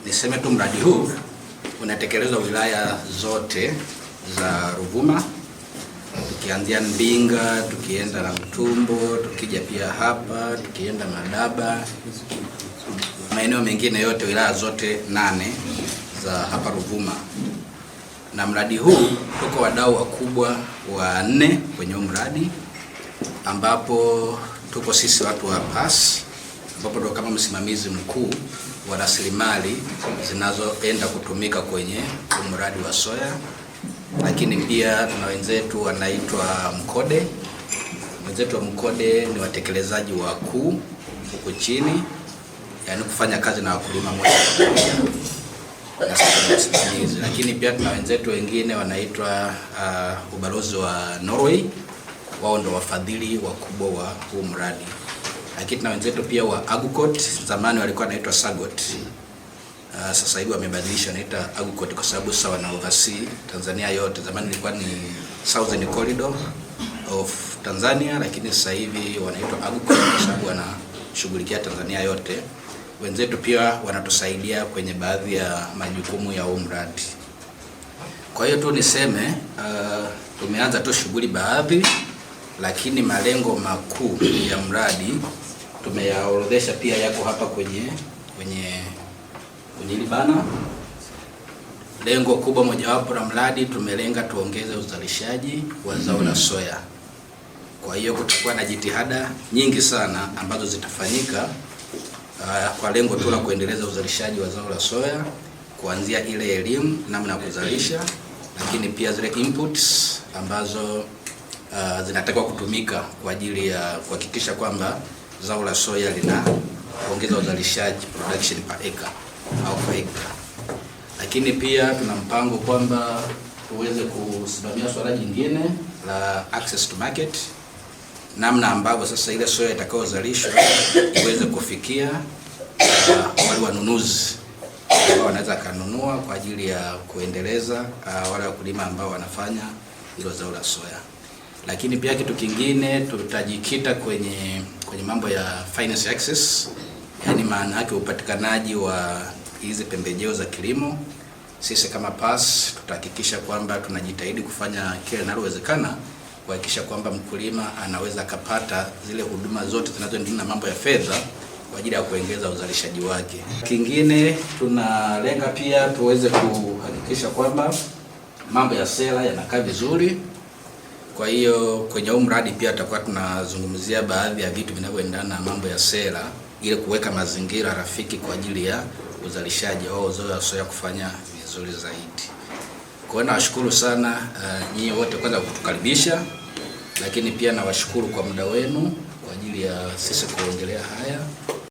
Niseme tu mradi huu unatekelezwa wilaya zote za Ruvuma, tukianzia Mbinga, tukienda na Mtumbo, tukija pia hapa, tukienda Madaba, maeneo mengine yote, wilaya zote 8 za hapa Ruvuma. Na mradi huu tuko wadau wakubwa 4 kwenye mradi, ambapo tuko sisi watu wa PAS, ambapo ndo kama msimamizi mkuu wa rasilimali zinazoenda kutumika kwenye mradi wa soya. Lakini pia tuna wenzetu wanaitwa Mkode. Wenzetu wa Mkode ni watekelezaji wakuu huko chini, yani kufanya kazi na wakulima moja kwa moja na sisi. Lakini pia tuna wenzetu wengine wanaitwa ubalozi wa Norway, wao ndo wafadhili wakubwa wa huu mradi. Lakini tuna wenzetu pia wa Agukot, zamani walikuwa wanaitwa Sagot. Sasa hivi wamebadilisha, wanaita Agukot kwa sababu sasa wana oversee Tanzania yote. Zamani ilikuwa ni Southern Corridor of Tanzania, lakini sasa hivi wanaitwa Agukot kwa sababu wanashughulikia Tanzania yote. Wenzetu pia wanatusaidia kwenye baadhi ya majukumu ya huu mradi. Kwa hiyo tu niseme tumeanza tu shughuli baadhi, lakini malengo makuu ya mradi tumeyaorodhesha pia yako hapa kwenye libana. Lengo kubwa mojawapo la mradi, tumelenga tuongeze uzalishaji wa zao la soya. Kwa hiyo kutakuwa na jitihada nyingi sana ambazo zitafanyika kwa lengo tu la kuendeleza uzalishaji wa zao la soya, kuanzia ile elimu namna ya kuzalisha, lakini pia zile inputs ambazo zinatakiwa kutumika kwa ajili ya kuhakikisha kwamba zao la soya linaongeza uzalishaji, production per acre au per acre. Lakini pia tuna mpango kwamba tuweze kusimamia swala jingine la access to market, namna ambavyo sasa ile soya itakayozalishwa iweze kufikia wale wanunuzi ambao wanaweza kununua kwa ajili ya kuendeleza wale wakulima ambao wanafanya hilo zao la soya. Lakini pia kitu kingine tutajikita kwenye mambo ya finance access, yani maana yake upatikanaji wa hizi pembejeo za kilimo. Sisi kama PAS tutahakikisha kwamba tunajitahidi kufanya kile linalowezekana kuhakikisha kwamba mkulima anaweza kupata zile huduma zote zinazoendana na mambo ya fedha kwa ajili ya kuongeza uzalishaji wake. Kingine tunalenga pia tuweze kuhakikisha kwamba mambo ya sera yanakaa vizuri. Kwa hiyo kwenye huu mradi pia tutakuwa tunazungumzia baadhi ya vitu vinavyoendana na mambo ya sera ili kuweka mazingira rafiki kwa ajili ya uzalishaji au zao la soya kufanya vizuri zaidi. Kwa hiyo nawashukuru sana nyinyi wote kwanza kutukaribisha, lakini pia nawashukuru kwa muda wenu kwa ajili ya sisi kuongelea haya.